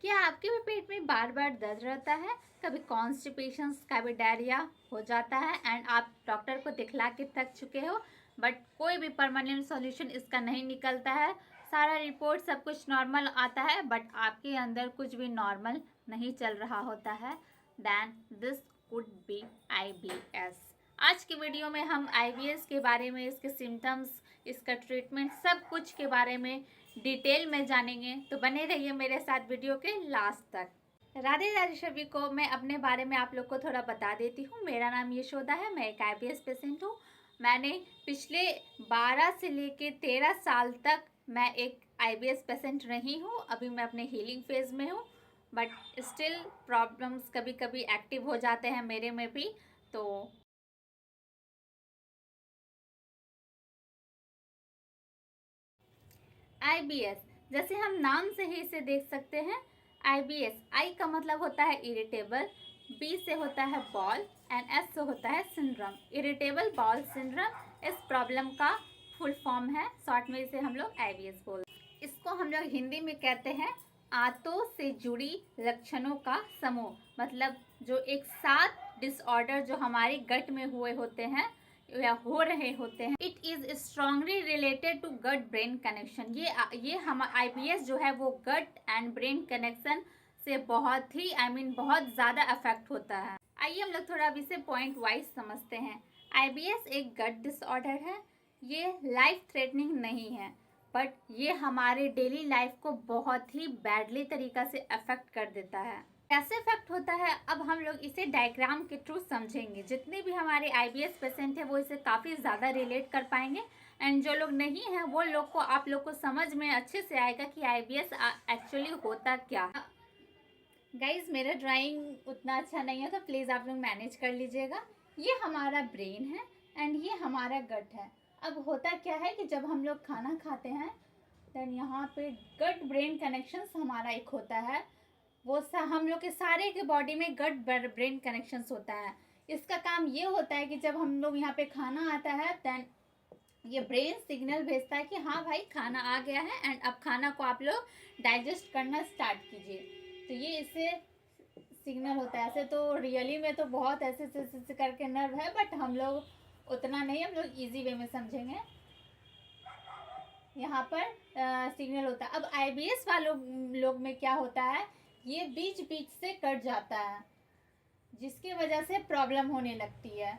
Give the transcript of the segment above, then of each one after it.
क्या आपके भी पेट में बार बार दर्द रहता है? कभी कॉन्स्टिपेशन, कभी डायरिया हो जाता है एंड आप डॉक्टर को दिखला के थक चुके हो, बट कोई भी परमानेंट सॉल्यूशन इसका नहीं निकलता है। सारा रिपोर्ट सब कुछ नॉर्मल आता है बट आपके अंदर कुछ भी नॉर्मल नहीं चल रहा होता है, then this could be IBS। आज की वीडियो में हम IBS के बारे में, इसके सिम्टम्स, इसका ट्रीटमेंट, सब कुछ के बारे में डिटेल में जानेंगे। तो बने रहिए मेरे साथ वीडियो के लास्ट तक। राधे राधे सभी को। मैं अपने बारे में आप लोग को थोड़ा बता देती हूँ। मेरा नाम यशोदा है, मैं एक IBS पेशेंट हूँ। मैंने पिछले 12 से लेके 13 साल तक मैं एक IBS पेशेंट रही हूँ। अभी मैं अपने हीलिंग फेज में हूँ, बट स्टिल प्रॉब्लम्स कभी कभी एक्टिव हो जाते हैं मेरे में भी। तो IBS, जैसे हम नाम से ही इसे देख सकते हैं। IBS, आई का मतलब होता है इरिटेबल, B से होता है बॉल एंड S से होता है सिंड्रोम। इरिटेबल बॉल सिंड्रोम इस प्रॉब्लम का फुल फॉर्म है। शॉर्ट में इसे हम लोग IBS बोलते हैं। इसको हम लोग हिंदी में कहते हैं आंतों से जुड़ी लक्षणों का समूह। मतलब जो एक 7 डिसऑर्डर जो हमारी गट में हुए होते हैं या हो रहे होते हैं, it is strongly related to gut brain connection. ये हम IBS जो है वो गट एंड ब्रेन कनेक्शन से बहुत ही बहुत ज़्यादा अफेक्ट होता है। आइए हम लोग थोड़ा अब इसे पॉइंट वाइज समझते हैं। IBS एक गट डिसऑर्डर है। ये लाइफ थ्रेटनिंग नहीं है, बट ये हमारे डेली लाइफ को बहुत ही बैडली तरीका से अफेक्ट कर देता है। कैसे इफेक्ट होता है, अब हम लोग इसे डायग्राम के थ्रू समझेंगे। जितने भी हमारे IBS पेशेंट हैं वो इसे काफ़ी ज़्यादा रिलेट कर पाएंगे, एंड जो लोग नहीं हैं वो लोग को, आप लोग को समझ में अच्छे से आएगा कि IBS एक्चुअली होता क्या है। गाइज, मेरा ड्राइंग उतना अच्छा नहीं है तो प्लीज़ आप लोग मैनेज कर लीजिएगा। ये हमारा ब्रेन है एंड ये हमारा गट है। अब होता क्या है कि जब हम लोग खाना खाते हैं देन यहाँ पे गट ब्रेन कनेक्शंस हमारा एक होता है। वो हम लोग के सारे के बॉडी में गट ब्रेन कनेक्शंस होता है। इसका काम ये होता है कि जब हम लोग यहाँ पे खाना आता है देन ये ब्रेन सिग्नल भेजता है कि हाँ भाई खाना आ गया है एंड अब खाना को आप लोग डाइजेस्ट करना स्टार्ट कीजिए। तो ये इससे सिग्नल होता है। ऐसे तो रियली में तो बहुत ऐसे करके नर्व है, बट हम लोग उतना नहीं, हम लोग इजी वे में समझेंगे। यहाँ पर सिग्नल होता है। अब IBS वालों लोग में क्या होता है, ये बीच बीच से कट जाता है जिसकी वजह से प्रॉब्लम होने लगती है।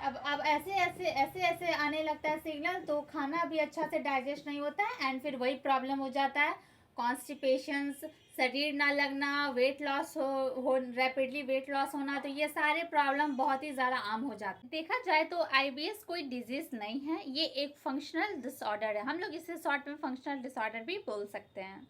अब ऐसे आने लगता है सिग्नल, तो खाना भी अच्छा से डाइजेस्ट नहीं होता है एंड फिर वही प्रॉब्लम हो जाता है, कॉन्स्टिपेशंस, शरीर ना लगना, वेट लॉस हो रैपिडली वेट लॉस होना। तो ये सारे प्रॉब्लम बहुत ही ज़्यादा आम हो जाते हैं। देखा जाए तो IBS कोई डिजीज नहीं है, ये एक फंक्शनल डिसऑर्डर है। हम लोग इसे शॉर्ट में फंक्शनल डिसऑर्डर भी बोल सकते हैं।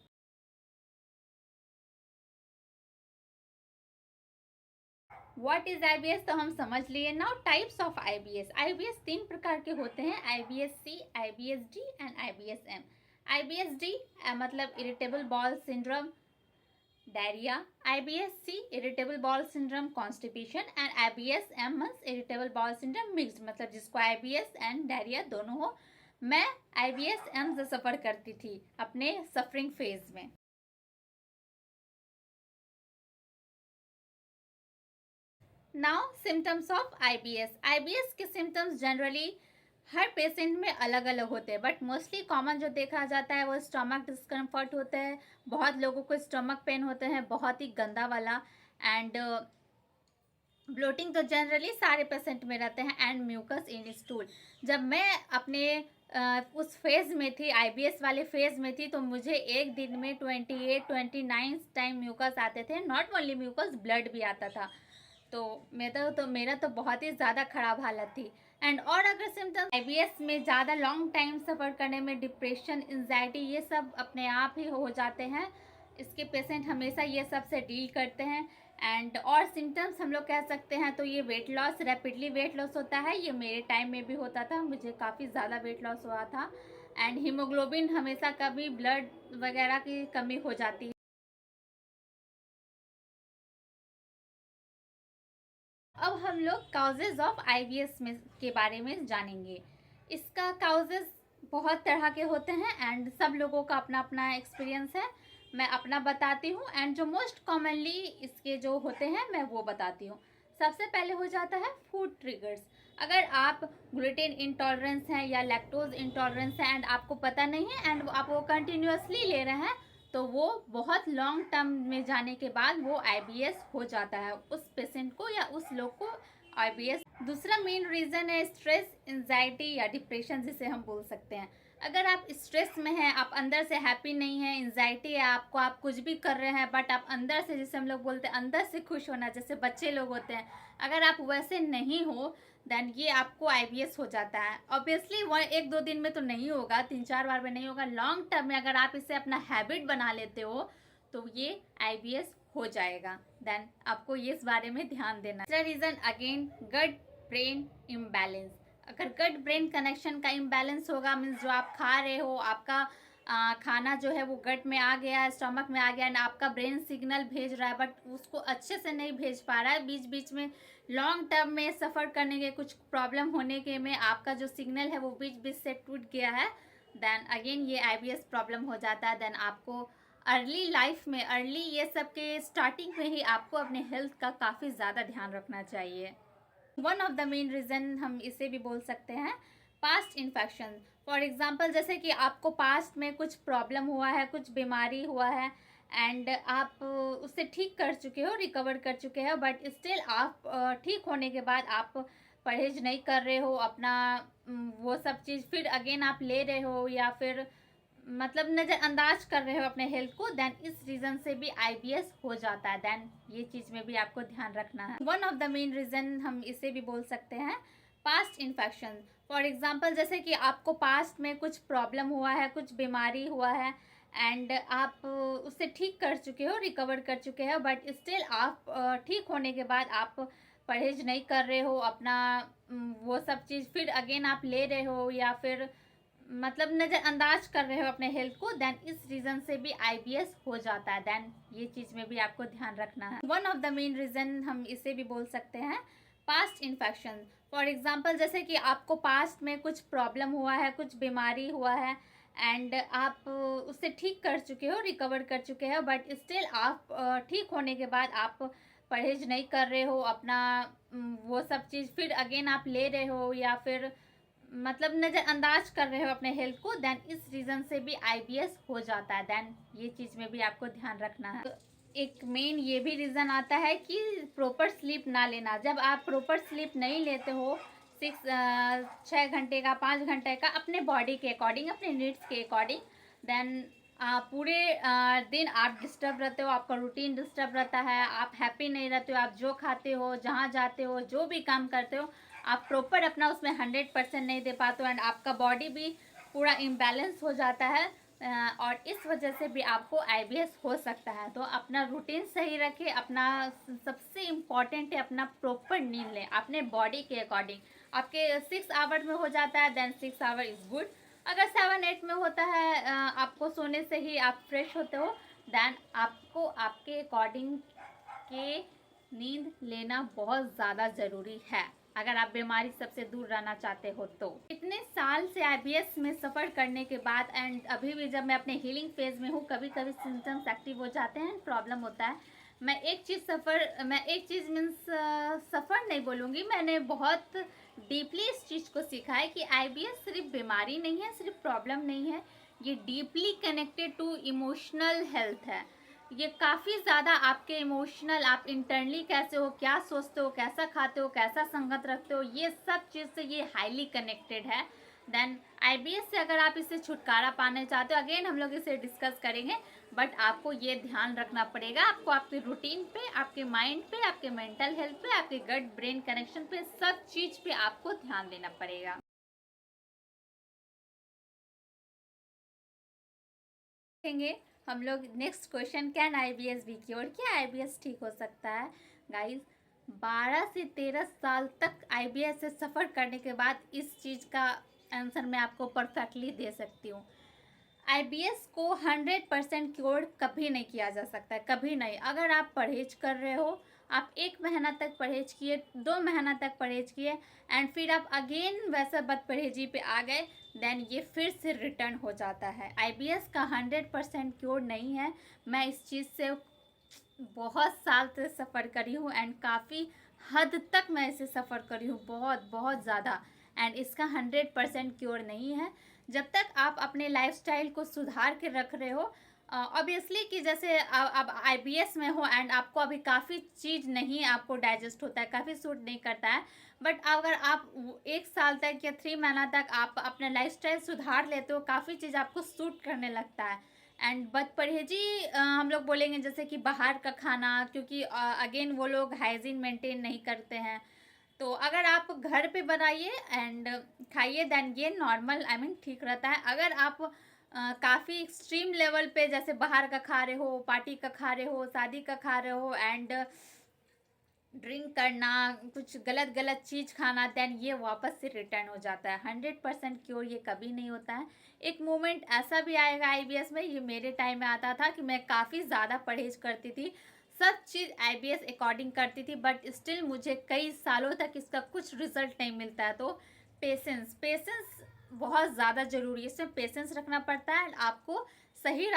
व्हाट इज IBS तो हम समझ लिए। Now types of IBS। IBS 3 प्रकार के होते हैं, IBS-C, IBS-D and IBS-M। IBS-D मतलब irritable ball syndrome, diarrhoea. IBS-C irritable ball syndrome, constipation and IBS-M irritable ball syndrome mixed, मतलब जिसको IBS एंड डायरिया दोनों हो। मैं IBS-M से सफ़र करती थी अपने सफरिंग फेज में। Now symptoms of IBS। IBS के सिम्टम्स जनरली हर पेशेंट में अलग अलग होते हैं, बट मोस्टली कॉमन जो देखा जाता है वो स्टमक डिस्कम्फर्ट होता है। बहुत लोगों को स्टमक पेन होते हैं, बहुत ही गंदा वाला, एंड ब्लोटिंग तो जनरली सारे पेशेंट में रहते हैं, एंड म्यूकस इन स्टूल। जब मैं अपने उस फेज़ में थी, IBS वाले फेज़ में थी, तो मुझे एक दिन में 28-29 टाइम म्यूकस आते थे। नॉट ओनली म्यूकस, ब्लड भी आता था। तो मेरा तो बहुत ही ज़्यादा ख़राब हालत थी। एंड और अगर सिम्टम्स IBS में ज़्यादा लॉन्ग टाइम सफ़र करने में डिप्रेशन, एंजाइटी, ये सब अपने आप ही हो जाते हैं। इसके पेशेंट हमेशा ये सब से डील करते हैं। एंड और सिम्टम्स हम लोग कह सकते हैं तो ये weight loss, rapidly weight loss होता है। ये मेरे टाइम में भी होता था, मुझे काफ़ी ज़्यादा वेट लॉस हुआ था। एंड हीमोग्लोबिन हमेशा कभी ब्लड वगैरह की कमी हो जाती है। अब हम लोग काउजेज ऑफ IBS में के बारे में जानेंगे। इसका काउजेज बहुत तरह के होते हैं एंड सब लोगों का अपना अपना एक्सपीरियंस है। मैं अपना बताती हूँ एंड जो मोस्ट कॉमनली इसके जो होते हैं मैं वो बताती हूँ। सबसे पहले हो जाता है फूड ट्रिगर्स। अगर आप ग्लूटेन इंटॉलरेंस है या लैक्टोज इंटॉलरेंस है एंड आपको पता नहीं है एंड आप वो कंटिन्यूसली ले रहे हैं, तो वो बहुत लॉन्ग टर्म में जाने के बाद वो आईबीएस हो जाता है उस पेशेंट को या उस लोग को आईबीएस। दूसरा मेन रीज़न है स्ट्रेस, एंजाइटी या डिप्रेशन, जिसे हम बोल सकते हैं। अगर आप स्ट्रेस में हैं, आप अंदर से हैप्पी नहीं है, एंजाइटी है आपको, आप कुछ भी कर रहे हैं बट आप अंदर से, जैसे हम लोग बोलते हैं अंदर से खुश होना, जैसे बच्चे लोग होते हैं, अगर आप वैसे नहीं हो देन ये आपको आईबीएस हो जाता है। ऑब्वियसली वो 1-2 दिन में तो नहीं होगा, 3-4 बार में नहीं होगा, लॉन्ग टर्म में अगर आप इसे अपना हैबिट बना लेते हो तो ये आईबीएस हो जाएगा। देन आपको ये इस बारे में ध्यान देना। दूसरा reason again gut brain imbalance. अगर गट ब्रेन कनेक्शन का इम्बैलेंस होगा, मीन्स जो आप खा रहे हो आपका खाना जो है वो गट में आ गया है, स्टमक में आ गया है, आपका ब्रेन सिग्नल भेज रहा है बट उसको अच्छे से नहीं भेज पा रहा है, बीच बीच में लॉन्ग टर्म में सफ़र करने के कुछ प्रॉब्लम होने के में आपका जो सिग्नल है वो बीच बीच से टूट गया है, देन अगेन ये आईबीएस प्रॉब्लम हो जाता है। देन आपको अर्ली लाइफ में, अर्ली ये सब के स्टार्टिंग में ही आपको अपने हेल्थ का काफ़ी ज़्यादा ध्यान रखना चाहिए। One of the main reason हम इसे भी बोल सकते हैं पास्ट इन्फेक्शन। फॉर एग्जांपल जैसे कि आपको पास्ट में कुछ प्रॉब्लम हुआ है, कुछ बीमारी हुआ है एंड आप उससे ठीक कर चुके हो, रिकवर कर चुके हो, बट स्टिल आप ठीक होने के बाद आप परहेज नहीं कर रहे हो अपना, वो सब चीज़ फिर अगेन आप ले रहे हो या फिर मतलब नज़रअंदाज कर रहे हो अपने हेल्थ को, देन इस रीज़न से भी आईबीएस हो जाता है। देन ये चीज़ में भी आपको ध्यान रखना है। One of the main reason हम इसे भी बोल सकते हैं पास्ट इन्फेक्शन। फॉर एग्जांपल जैसे कि आपको पास्ट में कुछ प्रॉब्लम हुआ है, कुछ बीमारी हुआ है एंड आप उससे ठीक कर चुके हो, रिकवर कर चुके हो, बट स्टिल आप ठीक होने के बाद आप परहेज नहीं कर रहे हो अपना, वो सब चीज़ फिर अगेन आप ले रहे हो या फिर मतलब नज़रअंदाज कर रहे हो अपने हेल्थ को, देन इस रीज़न से भी आईबीएस हो जाता है। देन ये चीज़ में भी आपको ध्यान रखना है। One of the main reason हम इसे भी बोल सकते हैं पास्ट इन्फेक्शन। फॉर एग्जांपल जैसे कि आपको पास्ट में कुछ प्रॉब्लम हुआ है, कुछ बीमारी हुआ है एंड आप उससे ठीक कर चुके हो, रिकवर कर चुके हो, बट स्टिल आप ठीक होने के बाद आप परहेज नहीं कर रहे हो अपना, वो सब चीज़ फिर अगेन आप ले रहे हो या फिर मतलब नज़रअंदाज कर रहे हो अपने हेल्थ को, देन इस रीज़न से भी आईबीएस हो जाता है। देन ये चीज़ में भी आपको ध्यान रखना है। तो एक मेन ये भी रीज़न आता है कि प्रॉपर स्लीप ना लेना। जब आप प्रॉपर स्लीप नहीं लेते हो 6 घंटे का, 5 घंटे का, अपने बॉडी के अकॉर्डिंग, अपने नीड्स के अकॉर्डिंग, देन पूरे दिन आप डिस्टर्ब रहते हो, आपका रूटीन डिस्टर्ब रहता है, आप हैप्पी नहीं रहते हो, आप जो खाते हो, जहाँ जाते हो, जो भी काम करते हो, आप प्रॉपर अपना उसमें 100% नहीं दे पाते हो एंड आपका बॉडी भी पूरा इम्बैलेंस हो जाता है और इस वजह से भी आपको आईबीएस हो सकता है। तो अपना रूटीन सही रखें, अपना सबसे इम्पॉर्टेंट है अपना प्रॉपर नींद लें अपने बॉडी के अकॉर्डिंग। आपके 6 आवर में हो जाता है देन 6 आवर इज़ गुड। अगर 7-8 में होता है, आपको सोने से ही आप फ्रेश होते हो, देन आपको आपके अकॉर्डिंग के नींद लेना बहुत ज़्यादा ज़रूरी है अगर आप बीमारी सबसे दूर रहना चाहते हो। तो इतने साल से आईबीएस में सफ़र करने के बाद एंड अभी भी जब मैं अपने हीलिंग फेज़ में हूँ, कभी कभी सिम्टम्स एक्टिव हो जाते हैं, प्रॉब्लम होता है। मैं एक चीज़ मीन्स सफ़र नहीं बोलूँगी, मैंने बहुत डीपली इस चीज़ को सीखा है कि आईबीएस सिर्फ बीमारी नहीं है, सिर्फ प्रॉब्लम नहीं है, ये deeply connected to emotional health है। ये काफ़ी ज़्यादा आपके इमोशनल, आप इंटरनली कैसे हो, क्या सोचते हो, कैसा खाते हो, कैसा संगत रखते हो, ये सब चीज़ से ये हाईली कनेक्टेड है। देन आईबीएस से अगर आप इससे छुटकारा पाना चाहते हो, अगेन हम लोग इसे डिस्कस करेंगे, बट आपको ये ध्यान रखना पड़ेगा, आपको आपके रूटीन पे, आपके माइंड पे, आपके मेंटल हेल्थ पे, आपके गट ब्रेन कनेक्शन पे, सब चीज़ पे आपको ध्यान देना पड़ेगा। देखेंगे हम लोग next question, can IBS be cure? क्या आईबीएस ठीक हो सकता है? गाइस 12 से 13 साल तक आईबीएस से सफ़र करने के बाद इस चीज़ का आंसर मैं आपको परफेक्टली दे सकती हूँ। आईबीएस को 100% क्योर कभी नहीं किया जा सकता है, कभी नहीं। अगर आप परहेज कर रहे हो, आप 1 महीना तक परहेज किए, 2 महीना तक परहेज किए एंड फिर आप अगेन वैसा बदपरहेजी पे आ गए, देन ये फिर से रिटर्न हो जाता है। आईबीएस का 100% क्योर नहीं है। मैं इस चीज़ से बहुत साल से सफ़र करी हूँ एंड काफ़ी हद तक मैं इसे सफ़र करी हूँ, बहुत बहुत ज़्यादा। एंड इसका 100% क्योर नहीं है। जब तक आप अपने लाइफस्टाइल को सुधार के रख रहे हो, ऑब्वियसली कि जैसे अब आईबीएस में हो एंड आपको अभी काफ़ी चीज़ नहीं आपको डाइजेस्ट होता है, काफ़ी सूट नहीं करता है, बट अगर आप 1 साल तक या 3 महीना तक आप अपना लाइफस्टाइल सुधार लेते हो, काफ़ी चीज़ आपको सूट करने लगता है। एंड बदपरहेजी हम लोग बोलेंगे जैसे कि बाहर का खाना, क्योंकि अगेन वो लोग हाइजीन मेंटेन नहीं करते हैं। तो अगर आप घर पे बनाइए एंड खाइए, देन ये नॉर्मल आई मीन ठीक रहता है। अगर आप काफ़ी एक्सट्रीम लेवल पे जैसे बाहर का खा रहे हो, पार्टी का खा रहे हो, शादी का खा रहे हो एंड ड्रिंक करना, कुछ गलत गलत चीज़ खाना, देन ये वापस से रिटर्न हो जाता है। 100% क्योर ये कभी नहीं होता है। एक मोमेंट ऐसा भी आएगा आईबीएस में, ये मेरे टाइम में आता था कि मैं काफ़ी ज़्यादा परहेज करती थी, सब चीज़ आईबीएस अकॉर्डिंग करती थी, बट स्टिल मुझे कई सालों तक इसका कुछ रिजल्ट नहीं मिलता है। तो पेशेंस पेशेंस बहुत ज़्यादा ज़रूरी है, इसमें पेशेंस रखना पड़ता है। आपको सही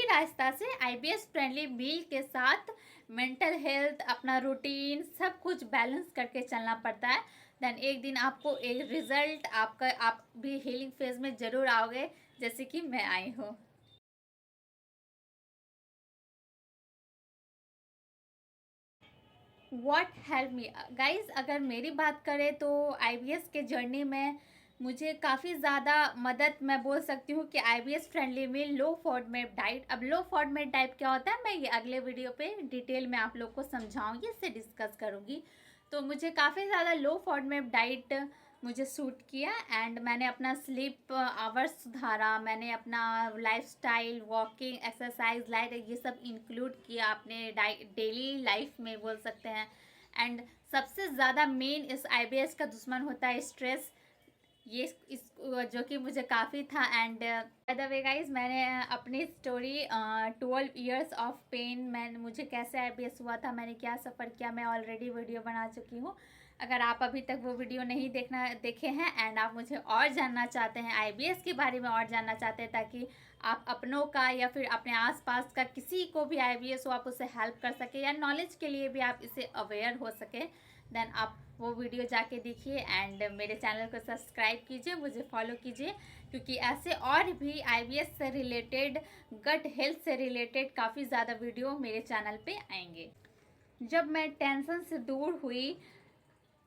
रास्ता से आईबीएस फ्रेंडली मील के साथ मेंटल हेल्थ, अपना रूटीन, सब कुछ बैलेंस करके चलना पड़ता है। देन एक दिन आपको एक रिजल्ट आपका, आप भी हीलिंग फेज में ज़रूर आओगे, जैसे कि मैं आई हूँ। व्हाट हेल्प मी गाइज, अगर मेरी बात करें तो आईबीएस के जर्नी में मुझे काफ़ी ज़्यादा मदद, मैं बोल सकती हूँ कि आईबीएस फ्रेंडली मील, लो फॉडमेट डाइट। अब लो फॉडमेट डाइट क्या होता है, मैं ये अगले वीडियो पे डिटेल में आप लोग को समझाऊंगी, इससे डिस्कस करूँगी। तो मुझे काफ़ी ज़्यादा लो फॉडमेट डाइट मुझे सूट किया एंड मैंने अपना स्लीप आवर्स सुधारा, मैंने अपना लाइफस्टाइल, वॉकिंग, एक्सरसाइज, लाइट, ये सब इंक्लूड किया अपने डेली लाइफ में, बोल सकते हैं। एंड सबसे ज़्यादा मेन इस आईबीएस का दुश्मन होता है स्ट्रेस, ये इस जो कि मुझे काफ़ी था। And by the way guys, मैंने अपनी स्टोरी 12 years ऑफ पेन, मुझे कैसे आईबीएस हुआ था, मैंने क्या सफ़र किया, मैं ऑलरेडी वीडियो बना चुकी हूँ। अगर आप अभी तक वो वीडियो नहीं देखे हैं एंड आप मुझे और जानना चाहते हैं, आईबीएस के बारे में और जानना चाहते हैं, ताकि आप अपनों का या फिर अपने आसपास का किसी को भी आईबीएस हो, आप उसे हेल्प कर सके, या नॉलेज के लिए भी आप इससे अवेयर हो सके, देन आप वो वीडियो जाके देखिए एंड मेरे चैनल को सब्सक्राइब कीजिए, मुझे फॉलो कीजिए, क्योंकि ऐसे और भी आईबीएस से रिलेटेड, गट हेल्थ से रिलेटेड काफ़ी ज़्यादा वीडियो मेरे चैनल पे आएंगे। जब मैं टेंशन से दूर हुई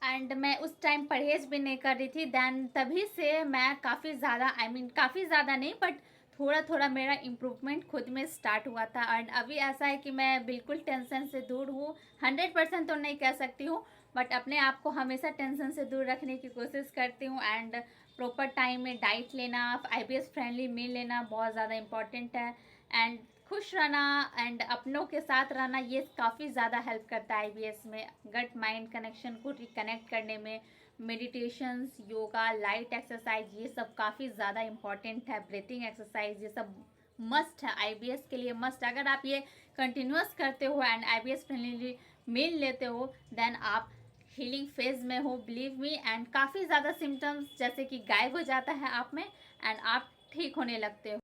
एंड मैं उस टाइम परहेज भी नहीं कर रही थी, देन तभी से मैं काफ़ी ज़्यादा, आई मीन काफ़ी ज़्यादा नहीं, बट थोड़ा थोड़ा मेरा इम्प्रूवमेंट खुद में स्टार्ट हुआ था। एंड अभी ऐसा है कि मैं बिल्कुल टेंशन से दूर हूँ, 100% तो नहीं कह सकती हूँ, बट अपने आप को हमेशा टेंशन से दूर रखने की कोशिश करती हूँ। एंड प्रॉपर टाइम में डाइट लेना, आईबीएस फ्रेंडली मील लेना बहुत ज़्यादा इम्पॉर्टेंट है। एंड खुश रहना एंड अपनों के साथ रहना, ये काफ़ी ज़्यादा हेल्प करता है आईबीएस में, गट माइंड कनेक्शन को रिकनेक्ट करने में। मेडिटेशंस, योगा, लाइट एक्सरसाइज, ये सब काफ़ी ज़्यादा इम्पॉर्टेंट है। ब्रीथिंग एक्सरसाइज, ये सब मस्ट है आईबीएस के लिए, मस्ट। अगर आप ये कंटिन्यूस करते हो एंड आईबीएस फ्रेंडली मील लेते हो, देन आप हीलिंग फेज में हो, बिलीव मी। एंड काफ़ी ज़्यादा सिम्टम्स जैसे कि गायब हो जाता है आप में एंड आप ठीक होने लगते हो।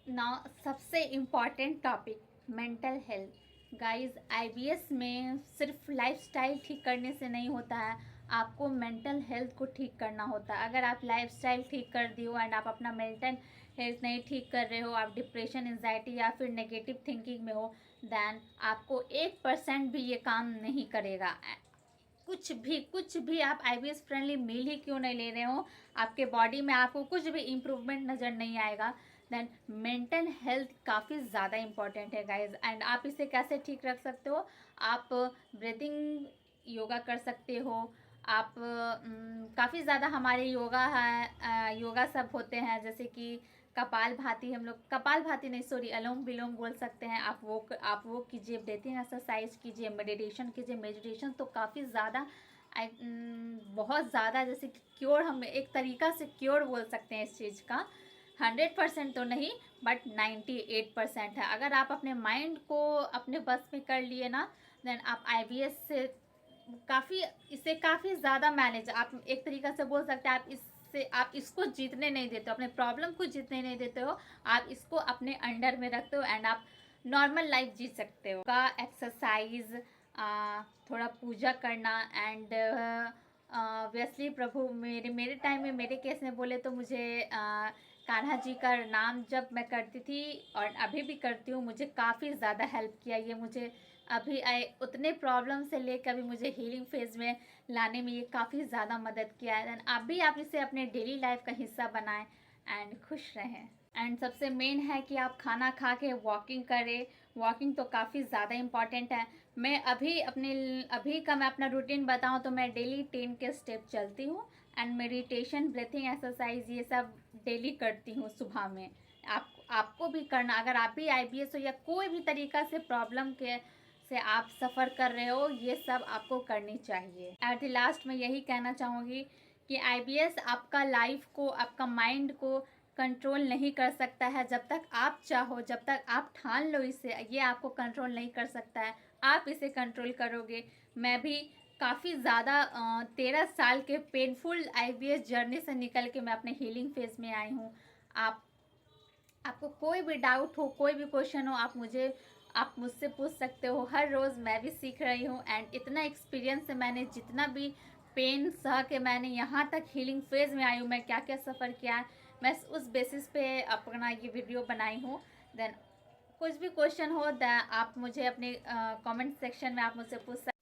ना, सबसे important topic, mental health. Guys, IBS में सिर्फ लाइफस्टाइल ठीक करने से नहीं होता है, आपको मेंटल हेल्थ को ठीक करना होता है। अगर आप लाइफस्टाइल ठीक कर दी हो एंड आप अपना मेंटल हेल्थ नहीं ठीक कर रहे हो, आप डिप्रेशन, एंजाइटी या फिर नेगेटिव थिंकिंग में हो, देन आपको 1% भी ये काम नहीं करेगा। कुछ भी आप आईबीएस फ्रेंडली मील ही क्यों नहीं ले रहे हो, आपके बॉडी में आपको कुछ भी इम्प्रूवमेंट नज़र नहीं आएगा। देन मेंटल हेल्थ काफ़ी ज़्यादा इंपॉर्टेंट है गाइज। एंड आप इसे कैसे ठीक रख सकते हो, आप ब्रीथिंग योगा कर सकते हो। आप काफ़ी ज़्यादा हमारे योगा है, योगा सब होते हैं, जैसे कि कपाल भाती, हम लोग कपाल भाती नहीं, सॉरी, अनुलोम विलोम बोल सकते हैं। आप वो कीजिए, ब्रीथिंग एक्सरसाइज कीजिए, मेडिटेशन कीजिए। मेडिटेशन तो काफ़ी ज़्यादा, बहुत ज़्यादा, जैसे कि क्योर, हम एक तरीका से क्योर बोल सकते हैं इस चीज़ का। 100% तो नहीं बट 98% है। अगर आप अपने माइंड को अपने बस में कर लिए ना, देन आप IBS से इससे काफ़ी ज़्यादा मैनेज, आप एक तरीका से बोल सकते हैं, आप इसको जीतने नहीं देते हो, अपने प्रॉब्लम को जीतने नहीं देते हो, आप इसको अपने अंडर में रखते हो एंड आप नॉर्मल लाइफ जी सकते हो। का एक्सरसाइज, थोड़ा पूजा करना एंड ऑब्वियसली प्रभु, मेरे टाइम में, मेरे केस में बोले तो मुझे कान्हा जी का नाम जब मैं करती थी और अभी भी करती हूँ, मुझे काफ़ी ज़्यादा हेल्प किया। ये मुझे अभी उतने प्रॉब्लम से लेकर अभी मुझे हीलिंग फेज में लाने में ये काफ़ी ज़्यादा मदद किया है। एंड आप भी आप इसे अपने डेली लाइफ का हिस्सा बनाएं एंड खुश रहें। एंड सबसे मेन है कि आप खाना खा के वॉकिंग करें। वॉकिंग तो काफ़ी ज़्यादा इम्पॉर्टेंट है। मैं अभी का मैं अपना रूटीन बताऊं तो मैं डेली 10 के स्टेप चलती हूँ एंड मेडिटेशन, ब्रीथिंग एक्सरसाइज ये सब डेली करती हूँ सुबह में। आपको भी करना, अगर आप भी IBS हो या कोई भी तरीका से प्रॉब्लम के से आप सफ़र कर रहे हो, ये सब आपको करनी चाहिए। एट द लास्ट मैं यही कहना चाहूँगी कि IBS आपका लाइफ को, आपका माइंड को कंट्रोल नहीं कर सकता है। जब तक आप चाहो, जब तक आप ठान लो इसे, ये आपको कंट्रोल नहीं कर सकता है। आप इसे कंट्रोल करोगे। मैं भी काफ़ी ज़्यादा 13 साल के पेनफुल IBS जर्नी से निकल के मैं अपने हीलिंग फेज में आई हूँ। आपको कोई भी डाउट हो, कोई भी क्वेश्चन हो, आप मुझसे पूछ सकते हो। हर रोज़ मैं भी सीख रही हूँ एंड इतना एक्सपीरियंस है, मैंने जितना भी पेन सह के मैंने यहाँ तक हीलिंग फेज में आई हूँ, मैं क्या क्या सफ़र किया है, मैं उस बेसिस पे अपना ये वीडियो बनाई हूँ। देन कुछ भी क्वेश्चन हो आप मुझे अपने कमेंट सेक्शन में आप मुझसे पूछ सकते